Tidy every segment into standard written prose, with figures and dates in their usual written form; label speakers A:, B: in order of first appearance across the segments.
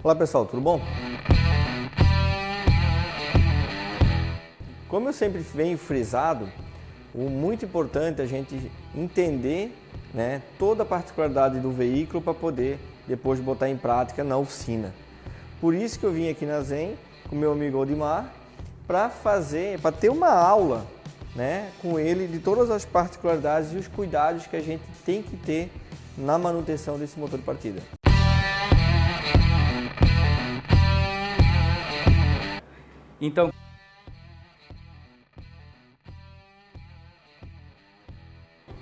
A: Olá pessoal, tudo bom? Como eu sempre venho frisado, o muito importante é a gente entender, toda a particularidade do veículo para poder depois botar em prática na oficina. Por isso que eu vim aqui na Zen com meu amigo Odimar para ter uma aula, com ele de todas as particularidades e os cuidados que a gente tem que ter na manutenção desse motor de partida.
B: Então,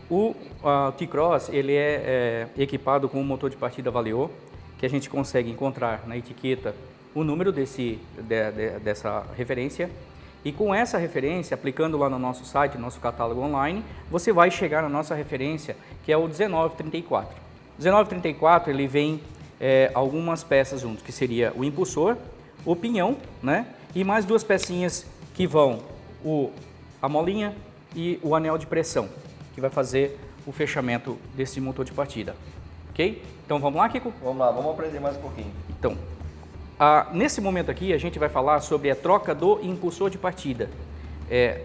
B: o T-Cross ele é equipado com um motor de partida Valeo, que a gente consegue encontrar na etiqueta o número dessa referência. E com essa referência, aplicando lá no nosso site, nosso catálogo online, você vai chegar na nossa referência, que é o 1934. O 1934 ele vem algumas peças juntos, que seria o impulsor, o pinhão, e mais duas pecinhas que vão a molinha e o anel de pressão, que vai fazer o fechamento desse motor de partida. Ok? Então vamos lá, Kiko?
A: Vamos lá, vamos aprender mais um pouquinho.
B: Então, nesse momento aqui a gente vai falar sobre a troca do impulsor de partida.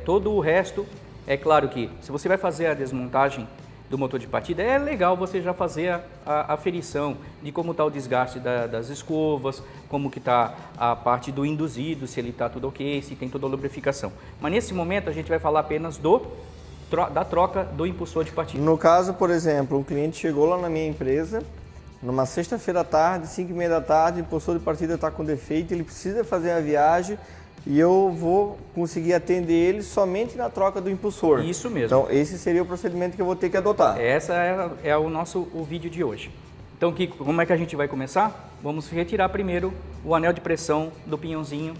B: Todo o resto, é claro que se você vai fazer a desmontagem do motor de partida, é legal você já fazer a aferição de como está o desgaste das escovas, como que está a parte do induzido, se ele está tudo ok, se tem toda a lubrificação. Mas nesse momento a gente vai falar apenas da troca do impulsor de partida.
A: No caso, por exemplo, um cliente chegou lá na minha empresa, numa sexta-feira à tarde, 5h30 da tarde, o impulsor de partida está com defeito, ele precisa fazer a viagem e eu vou conseguir atender ele somente na troca do impulsor.
B: Isso mesmo.
A: Então, esse seria o procedimento que eu vou ter que adotar.
B: Essa é o vídeo de hoje. Então, Kiko, como é que a gente vai começar? Vamos retirar primeiro o anel de pressão do pinhãozinho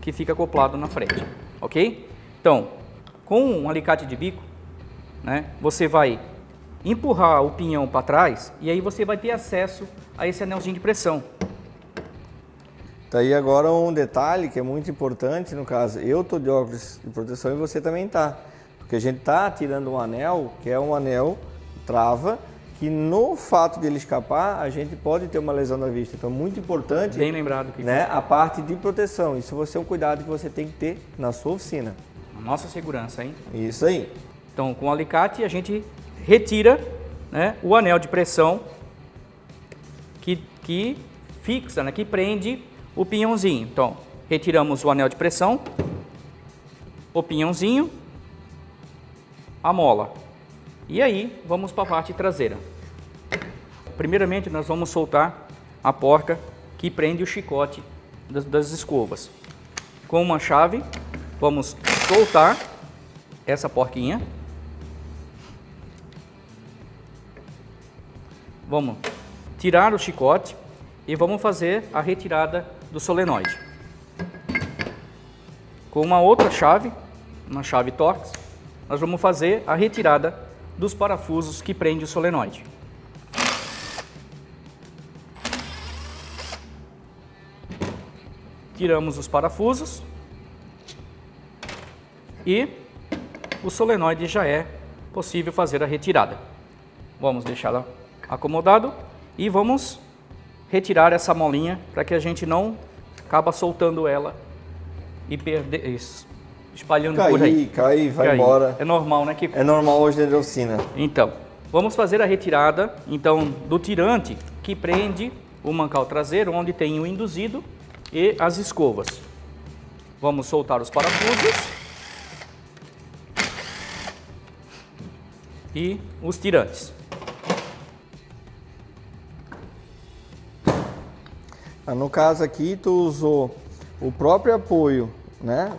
B: que fica acoplado na frente, ok? Então, com um alicate de bico, você vai empurrar o pinhão para trás e aí você vai ter acesso a esse anelzinho de pressão.
A: Tá aí agora um detalhe que é muito importante, no caso, eu estou de óculos de proteção e você também está. Porque a gente está tirando um anel, que é um anel trava, que no fato de ele escapar, a gente pode ter uma lesão na vista. Então é muito importante,
B: bem lembrado, que
A: a parte de proteção. Isso você é um cuidado que você tem que ter na sua oficina.
B: A nossa segurança, hein?
A: Isso aí.
B: Então, com o alicate, a gente retira o anel de pressão que fixa, que prende o pinhãozinho. Então, retiramos o anel de pressão, o pinhãozinho, a mola. E aí, vamos para a parte traseira. Primeiramente, nós vamos soltar a porca que prende o chicote das escovas. Com uma chave, vamos soltar essa porquinha. Vamos tirar o chicote e vamos fazer a retirada do solenoide. Com uma outra chave, uma chave Torx, nós vamos fazer a retirada dos parafusos que prende o solenoide. Tiramos os parafusos e o solenoide já é possível fazer a retirada. Vamos deixá-la acomodado e vamos retirar essa molinha para que a gente não acaba soltando ela e espalhando por aí.
A: Cair, vai embora.
B: É normal, né, Kiko?
A: É normal hoje dentro da oficina.
B: Então, vamos fazer a retirada do tirante que prende o mancal traseiro, onde tem o induzido e as escovas. Vamos soltar os parafusos e os tirantes.
A: No caso aqui, tu usou o próprio apoio,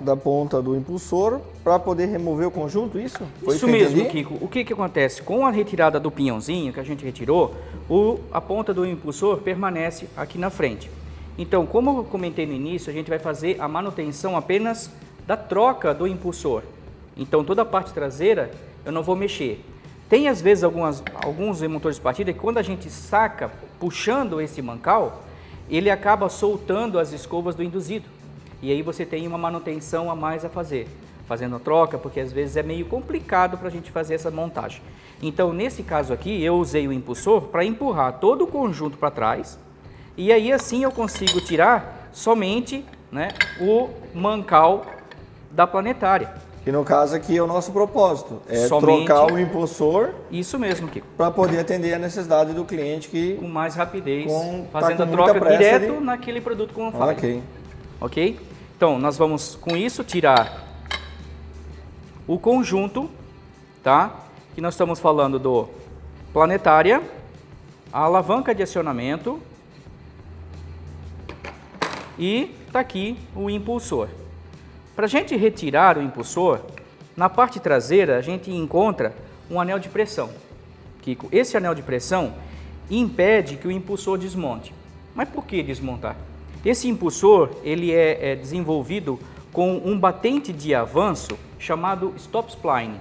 A: da ponta do impulsor para poder remover o conjunto, isso? Foi
B: isso mesmo, Kiko. O que acontece? Com a retirada do pinhãozinho que a gente retirou, a ponta do impulsor permanece aqui na frente. Então, como eu comentei no início, a gente vai fazer a manutenção apenas da troca do impulsor. Então, toda a parte traseira eu não vou mexer. Tem às vezes alguns motores de partida que quando a gente saca, puxando esse mancal, ele acaba soltando as escovas do induzido. E aí você tem uma manutenção a mais a fazer, fazendo a troca, porque às vezes é meio complicado para a gente fazer essa montagem. Então, nesse caso aqui, eu usei o impulsor para empurrar todo o conjunto para trás E aí assim eu consigo tirar somente, né, o mancal da planetária.
A: Que no caso aqui é o nosso propósito, é
B: Somente
A: trocar o impulsor.
B: Isso mesmo, Kiko.
A: Para poder atender a necessidade do cliente que...
B: Com mais rapidez,
A: tá
B: fazendo
A: com
B: a
A: muita
B: troca
A: pressa
B: direto
A: ali.
B: naquele produto com falha.
A: Ok.
B: Ok? Então, nós vamos com isso tirar o conjunto, tá? Que nós estamos falando do planetária, a alavanca de acionamento e tá aqui o impulsor. Para a gente retirar o impulsor, na parte traseira a gente encontra um anel de pressão. Kiko, esse anel de pressão impede que o impulsor desmonte. Mas por que desmontar? Esse impulsor ele é desenvolvido com um batente de avanço chamado stop spline.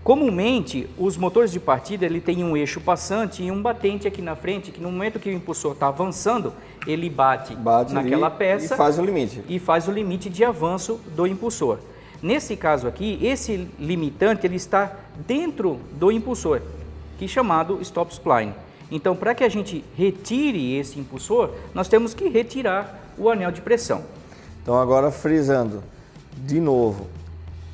B: Comumente, os motores de partida ele tem um eixo passante e um batente aqui na frente, que no momento que o impulsor está avançando, ele bate naquela peça
A: e faz o limite.
B: E faz o limite de avanço do impulsor. Nesse caso aqui, esse limitante ele está dentro do impulsor, que é chamado stop spline. Então, para que a gente retire esse impulsor, nós temos que retirar o anel de pressão.
A: Então, agora frisando de novo,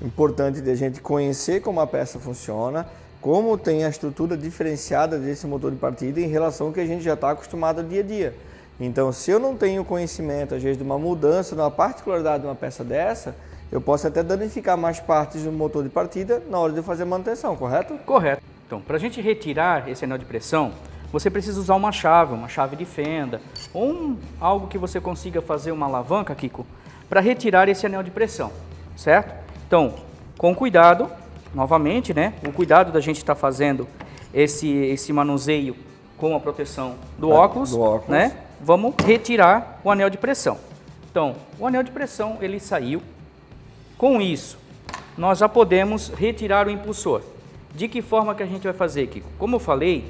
A: importante de a gente conhecer como a peça funciona, como tem a estrutura diferenciada desse motor de partida em relação ao que a gente já está acostumado dia a dia. Então, se eu não tenho conhecimento, às vezes, de uma mudança, de uma particularidade de uma peça dessa, eu posso até danificar mais partes do motor de partida na hora de fazer a manutenção, correto?
B: Correto. Então, para a gente retirar esse anel de pressão, você precisa usar uma chave de fenda, ou algo que você consiga fazer uma alavanca, Kiko, para retirar esse anel de pressão, certo? Então, com cuidado, novamente, né? O cuidado da gente estar fazendo esse manuseio com a proteção do óculos, né? Vamos retirar o anel de pressão. Então, o anel de pressão, ele saiu. Com isso, nós já podemos retirar o impulsor. De que forma que a gente vai fazer, Kiko? Como eu falei,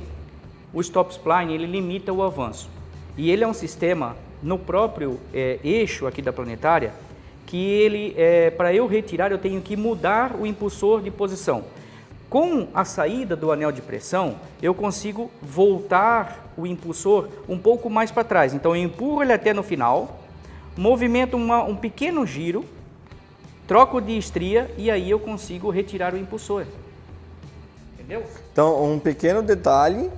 B: o stop spline, ele limita o avanço. E ele é um sistema no próprio eixo aqui da planetária, que ele, para eu retirar, eu tenho que mudar o impulsor de posição. Com a saída do anel de pressão, eu consigo voltar o impulsor um pouco mais para trás. Então, eu empurro ele até no final, movimento um pequeno giro, troco de estria e aí eu consigo retirar o impulsor. Entendeu?
A: Então, um pequeno detalhe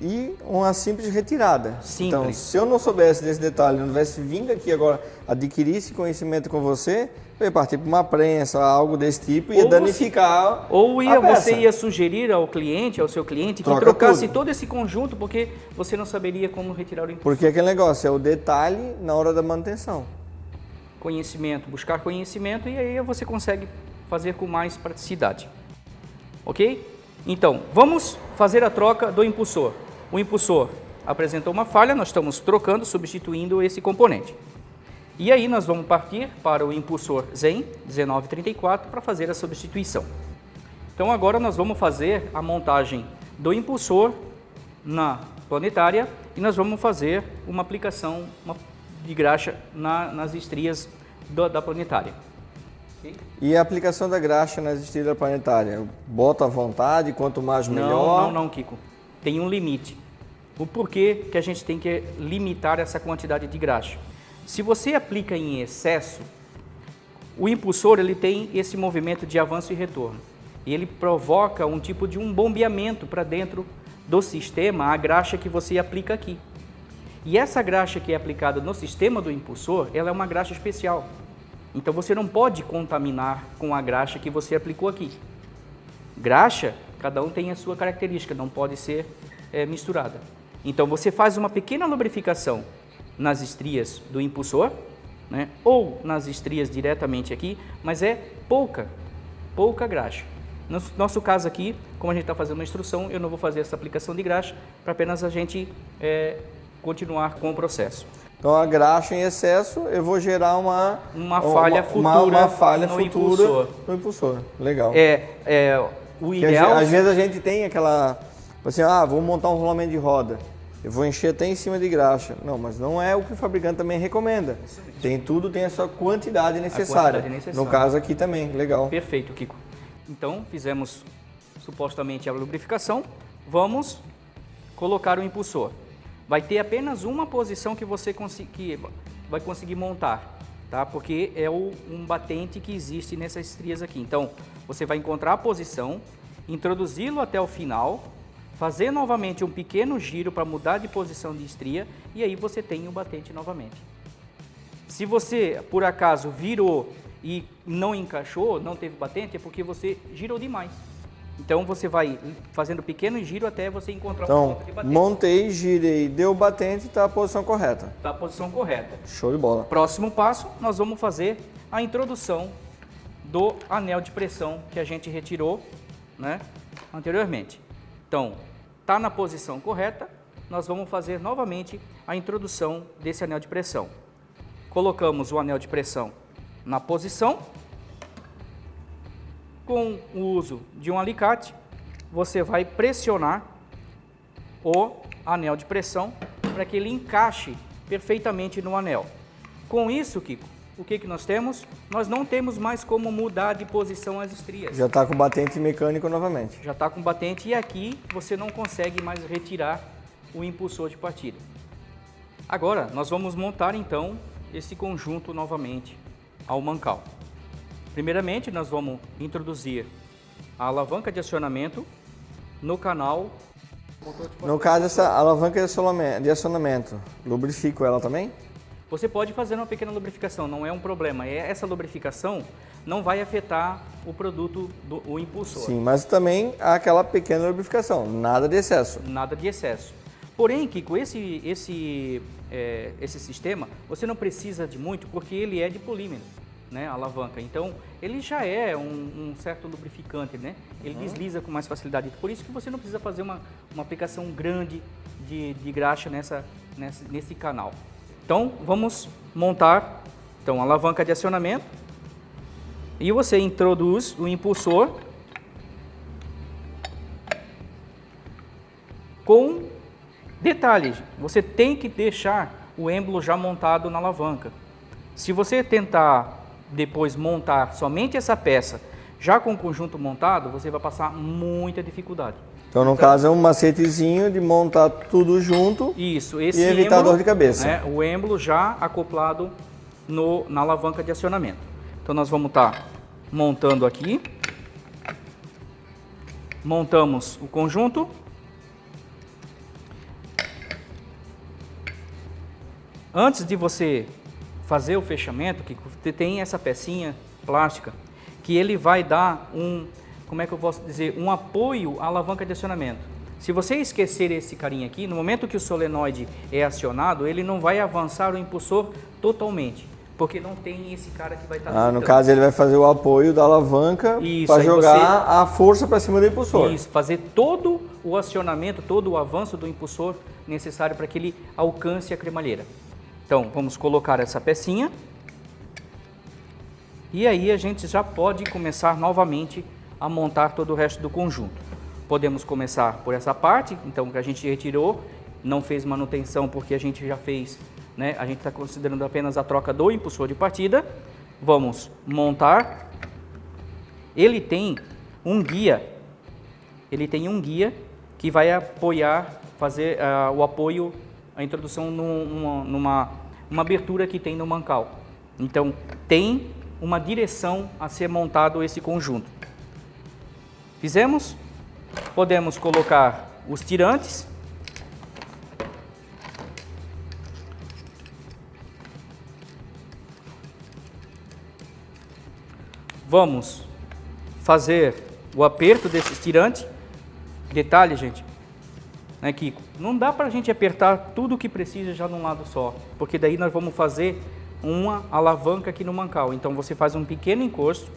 A: e uma simples retirada.
B: Simples.
A: Então, se eu não soubesse desse detalhe, não tivesse vindo aqui agora adquirir esse conhecimento com você, eu ia partir para uma prensa, algo desse tipo, ia danificar
B: você ia sugerir ao cliente, ao seu cliente, que trocasse todo esse conjunto, porque você não saberia como retirar o impulsor.
A: Porque aquele negócio é o detalhe na hora da manutenção.
B: Conhecimento, buscar conhecimento, e aí você consegue fazer com mais praticidade. Ok? Então, vamos fazer a troca do impulsor. O impulsor apresentou uma falha, nós estamos trocando, substituindo esse componente. E aí nós vamos partir para o impulsor Zen 1934 para fazer a substituição. Então agora nós vamos fazer a montagem do impulsor na planetária e nós vamos fazer uma aplicação de graxa nas estrias da planetária. Okay?
A: E a aplicação da graxa nas estrias da planetária? Bota à vontade, quanto mais melhor?
B: Não, Kiko. Tem um limite. O porquê que a gente tem que limitar essa quantidade de graxa? Se você aplica em excesso, o impulsor ele tem esse movimento de avanço e retorno. E ele provoca um tipo de um bombeamento para dentro do sistema, a graxa que você aplica aqui. E essa graxa que é aplicada no sistema do impulsor, ela é uma graxa especial. Então você não pode contaminar com a graxa que você aplicou aqui. Graxa, cada um tem a sua característica, não pode ser misturada. Então você faz uma pequena lubrificação nas estrias do impulsor, né? Ou nas estrias diretamente aqui, mas é pouca graxa. No nosso caso aqui, como a gente está fazendo uma instrução, eu não vou fazer essa aplicação de graxa, para apenas a gente continuar com o processo.
A: Então a graxa em excesso, eu vou gerar uma
B: falha futura,
A: no impulsor. Legal.
B: O ideal...
A: Às vezes a gente tem aquela, assim, vou montar um rolamento de roda, eu vou encher até em cima de graxa. Não, mas não é o que o fabricante também recomenda. Tem a sua quantidade necessária. No caso aqui também, legal.
B: Perfeito, Kiko. Então, fizemos supostamente a lubrificação, vamos colocar o impulsor. vai ter apenas uma posição que você vai conseguir montar, tá? Porque é um batente que existe nessas estrias aqui. Então, você vai encontrar a posição, introduzi-lo até o final, fazer novamente um pequeno giro para mudar de posição de estria e aí você tem o batente novamente. Se você, por acaso, virou e não encaixou, não teve batente, é porque você girou demais. Então, você vai fazendo pequeno giro até você encontrar um ponto de batente.
A: Montei, girei, deu batente, está a posição correta.
B: Está a posição correta.
A: Show de bola.
B: Próximo passo, nós vamos fazer a introdução do anel de pressão que a gente retirou, né, anteriormente. Então, está na posição correta, nós vamos fazer novamente a introdução desse anel de pressão. Colocamos o anel de pressão na posição. Com o uso de um alicate, você vai pressionar o anel de pressão para que ele encaixe perfeitamente no anel. Com isso, Kiko, o que nós temos? Nós não temos mais como mudar de posição as estrias.
A: Já está com batente mecânico novamente.
B: Já está com batente e aqui você não consegue mais retirar o impulsor de partida. Agora, nós vamos montar então esse conjunto novamente ao mancal. Primeiramente, nós vamos introduzir a alavanca de acionamento no canal.
A: No caso, essa alavanca de acionamento, lubrifico ela também?
B: Você pode fazer uma pequena lubrificação, não é um problema. Essa lubrificação não vai afetar o produto, o impulsor.
A: Sim, mas também há aquela pequena lubrificação, nada de excesso.
B: Nada de excesso. Porém, Kiko, esse sistema, você não precisa de muito porque ele é de polímero, né, a alavanca. Então, ele já é um certo lubrificante, né? Ele desliza com mais facilidade. Por isso que você não precisa fazer uma aplicação grande de graxa nesse canal. Então, vamos montar a alavanca de acionamento e você introduz o impulsor com detalhe. Você tem que deixar o êmbolo já montado na alavanca. Se você tentar depois montar somente essa peça já com o conjunto montado, você vai passar muita dificuldade.
A: Então, no caso, é um macetezinho de montar tudo junto.
B: Isso,
A: e evitar dor de cabeça.
B: Né, o êmbolo já acoplado na alavanca de acionamento. Então, nós vamos estar montando aqui. Montamos o conjunto. Antes de você fazer o fechamento, que você tem essa pecinha plástica, que ele vai dar como é que eu posso dizer, um apoio à alavanca de acionamento. Se você esquecer esse carinha aqui, no momento que o solenoide é acionado, ele não vai avançar o impulsor totalmente, porque não tem esse cara que vai estar...
A: no caso, ele vai fazer o apoio da alavanca para jogar a força para cima do impulsor.
B: Isso, fazer todo o acionamento, todo o avanço do impulsor necessário para que ele alcance a cremalheira. Então, vamos colocar essa pecinha e aí a gente já pode começar novamente a montar todo o resto do conjunto. Podemos começar por essa parte, então, que a gente retirou, não fez manutenção porque a gente já fez, né? A gente está considerando apenas a troca do impulsor de partida. Vamos montar. Ele tem um guia que vai apoiar, fazer o apoio, a introdução numa abertura que tem no mancal. Então, tem uma direção a ser montado esse conjunto. Fizemos? Podemos colocar os tirantes. Vamos fazer o aperto desses tirantes. Detalhe, gente, né, Kiko? Não dá para a gente apertar tudo o que precisa já num lado só, porque daí nós vamos fazer uma alavanca aqui no mancal. Então você faz um pequeno encosto,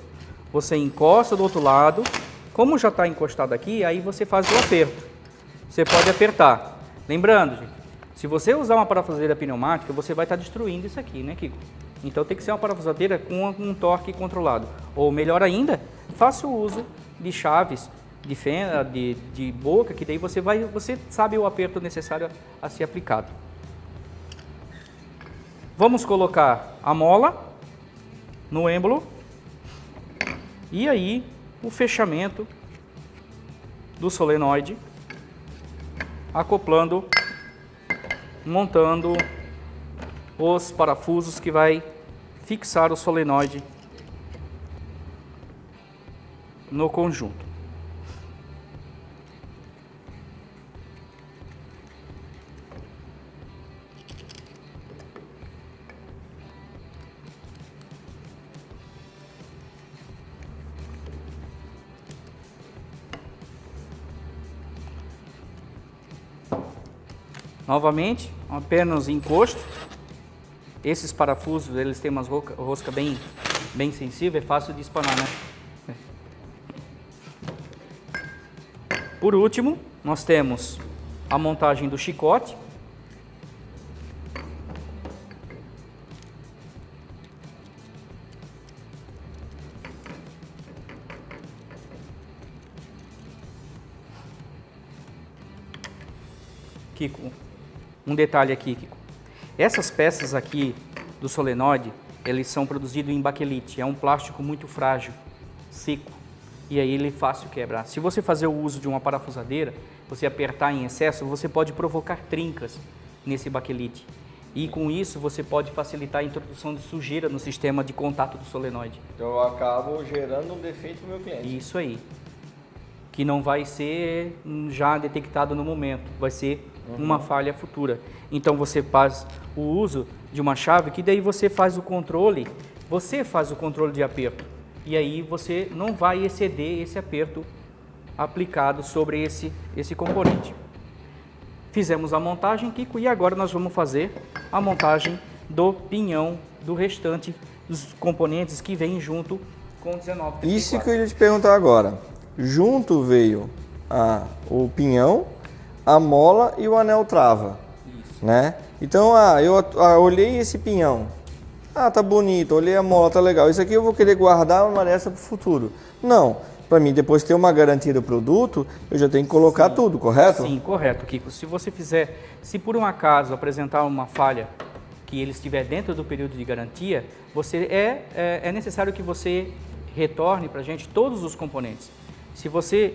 B: você encosta do outro lado, como já está encostado aqui, aí você faz o aperto. Você pode apertar. Lembrando, gente, se você usar uma parafusadeira pneumática, você vai estar destruindo isso aqui, né, Kiko? Então tem que ser uma parafusadeira com um torque controlado. Ou melhor ainda, faça o uso de chaves de fenda, de boca, que daí você sabe o aperto necessário a ser aplicado. Vamos colocar a mola no êmbolo e aí o fechamento do solenoide acoplando montando os parafusos que vai fixar o solenoide no conjunto. Novamente, apenas encosto. Esses parafusos, eles têm umas rosca bem sensível, é fácil de espanar, né? Por último, nós temos a montagem do chicote. Kiko, um detalhe aqui, Kiko. Essas peças aqui do solenoide, eles são produzidos em baquelite. É um plástico muito frágil, seco. E aí ele é fácil quebrar. Se você fazer o uso de uma parafusadeira, você apertar em excesso, você pode provocar trincas nesse baquelite. E com isso você pode facilitar a introdução de sujeira no sistema de contato do solenoide.
A: Então eu acabo gerando um defeito para o meu cliente.
B: Isso aí. Que não vai ser já detectado no momento, vai ser uma falha futura. Então você faz o uso de uma chave que daí você faz o controle de aperto. E aí você não vai exceder esse aperto aplicado sobre esse componente. Fizemos a montagem, Kiko, e agora nós vamos fazer a montagem do pinhão do restante dos componentes que vem junto com o 1934.
A: Isso que eu ia te perguntar agora. Junto veio o pinhão, a mola e o anel trava. Isso. Né? Então, eu olhei esse pinhão. Tá bonito, olhei a mola, tá legal. Isso aqui eu vou querer guardar uma dessa para o futuro. Não, para mim, depois de ter uma garantia do produto, eu já tenho que colocar tudo, correto?
B: Sim, correto, Kiko. Se por um acaso apresentar uma falha que ele estiver dentro do período de garantia, é necessário que você retorne para a gente todos os componentes. Se você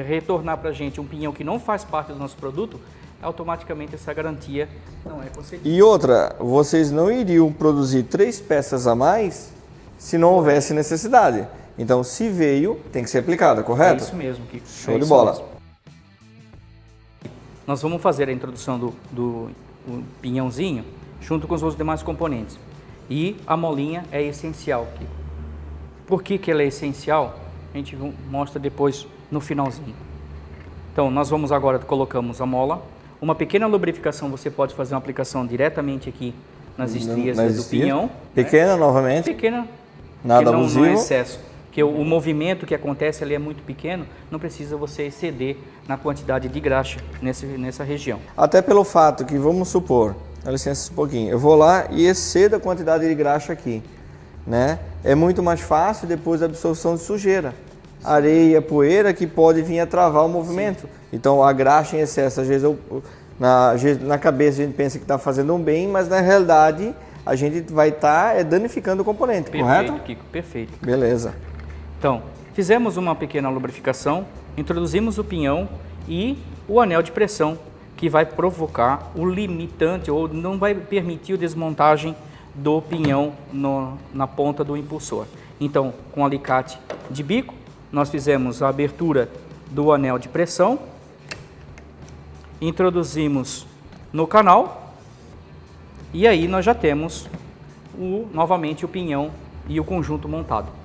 B: retornar para a gente um pinhão que não faz parte do nosso produto, automaticamente essa garantia não é concedida.
A: E outra, vocês não iriam produzir 3 peças a mais se não houvesse necessidade. Então, se veio, tem que ser aplicada, correto?
B: É isso mesmo, Kiko.
A: Show de bola.
B: Mesmo. Nós vamos fazer a introdução do pinhãozinho junto com os outros demais componentes. E a molinha é essencial, Kiko. Por que ela é essencial? A gente mostra depois no finalzinho. Então, nós vamos agora, colocamos a mola. Uma pequena lubrificação, você pode fazer uma aplicação diretamente aqui nas estrias do pinhão.
A: Pequena, né? Novamente.
B: Pequena.
A: Nada abusivo.
B: Não é excesso. Porque o movimento que acontece ali é muito pequeno, não precisa você exceder na quantidade de graxa nessa região.
A: Até pelo fato que, vamos supor, dá licença um pouquinho, eu vou lá e excedo a quantidade de graxa aqui, né? É muito mais fácil depois a absorção de sujeira. Areia, poeira que pode vir a travar o movimento. Sim. Então a graxa em excesso, às vezes na cabeça a gente pensa que está fazendo um bem, mas na realidade a gente vai estar danificando o componente, correto?
B: Perfeito, Kiko, perfeito.
A: Beleza.
B: Então, fizemos uma pequena lubrificação, introduzimos o pinhão e o anel de pressão, que vai provocar o limitante ou não vai permitir a desmontagem do pinhão na ponta do impulsor. Então, com alicate de bico, nós fizemos a abertura do anel de pressão, introduzimos no canal e aí nós já temos novamente o pinhão e o conjunto montado.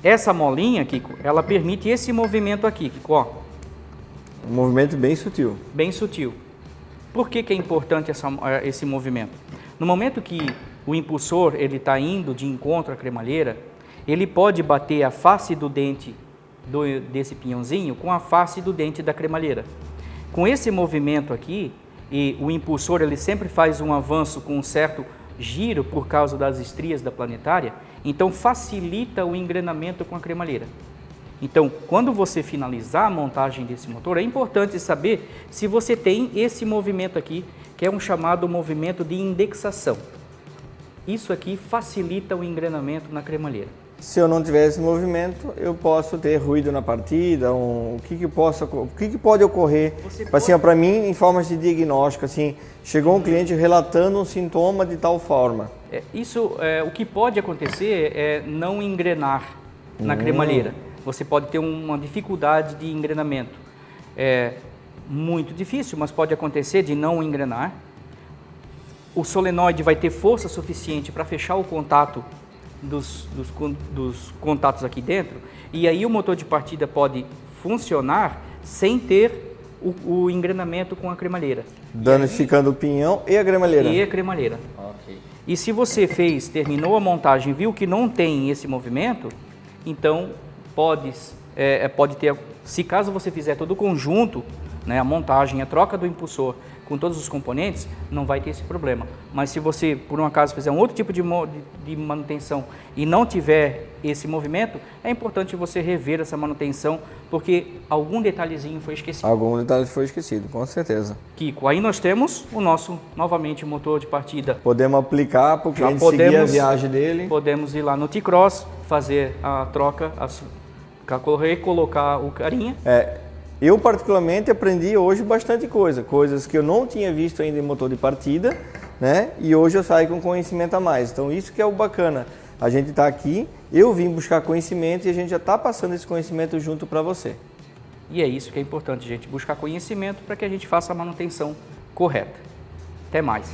B: Essa molinha, Kiko, ela permite esse movimento aqui, Kiko, ó.
A: Um movimento bem sutil.
B: Bem sutil. Por que é importante esse movimento? No momento que o impulsor ele está indo de encontro à cremalheira, ele pode bater a face do dente desse pinhãozinho com a face do dente da cremalheira. Com esse movimento aqui, e o impulsor ele sempre faz um avanço com um certo giro por causa das estrias da planetária, então facilita o engrenamento com a cremalheira. Então, quando você finalizar a montagem desse motor, é importante saber se você tem esse movimento aqui, que é um chamado movimento de indexação. Isso aqui facilita o engrenamento na cremalheira.
A: se eu não tiver esse movimento, eu posso ter ruído na partida, o que pode ocorrer, assim, para mim, em formas de diagnóstico, assim, chegou um cliente relatando um sintoma de tal forma.
B: O que pode acontecer é não engrenar na cremalheira. Você pode ter uma dificuldade de engrenamento. É muito difícil, mas pode acontecer de não engrenar. O solenoide vai ter força suficiente para fechar o contato dos contatos aqui dentro, e aí o motor de partida pode funcionar sem ter o engrenamento com a cremalheira.
A: Danificando o pinhão e a cremalheira.
B: E a cremalheira. Okay. E se você terminou a montagem, viu que não tem esse movimento, então pode ter, se caso você fizer todo o conjunto, né, a montagem, a troca do impulsor com todos os componentes, não vai ter esse problema. Mas se você, por um acaso, fizer um outro tipo de manutenção e não tiver esse movimento, é importante você rever essa manutenção, porque algum detalhezinho foi esquecido.
A: Algum detalhe foi esquecido, com certeza.
B: Kiko, aí nós temos o nosso, novamente, motor de partida.
A: Podemos aplicar para o cliente seguir a viagem dele.
B: Podemos ir lá no T-Cross, fazer a troca, recolocar o carinha.
A: Eu, particularmente, aprendi hoje bastante coisas que eu não tinha visto ainda em motor de partida, né? E hoje eu saio com conhecimento a mais. Então, isso que é o bacana. A gente está aqui, eu vim buscar conhecimento e a gente já está passando esse conhecimento junto para você.
B: E é isso que é importante, gente, buscar conhecimento para que a gente faça a manutenção correta. Até mais.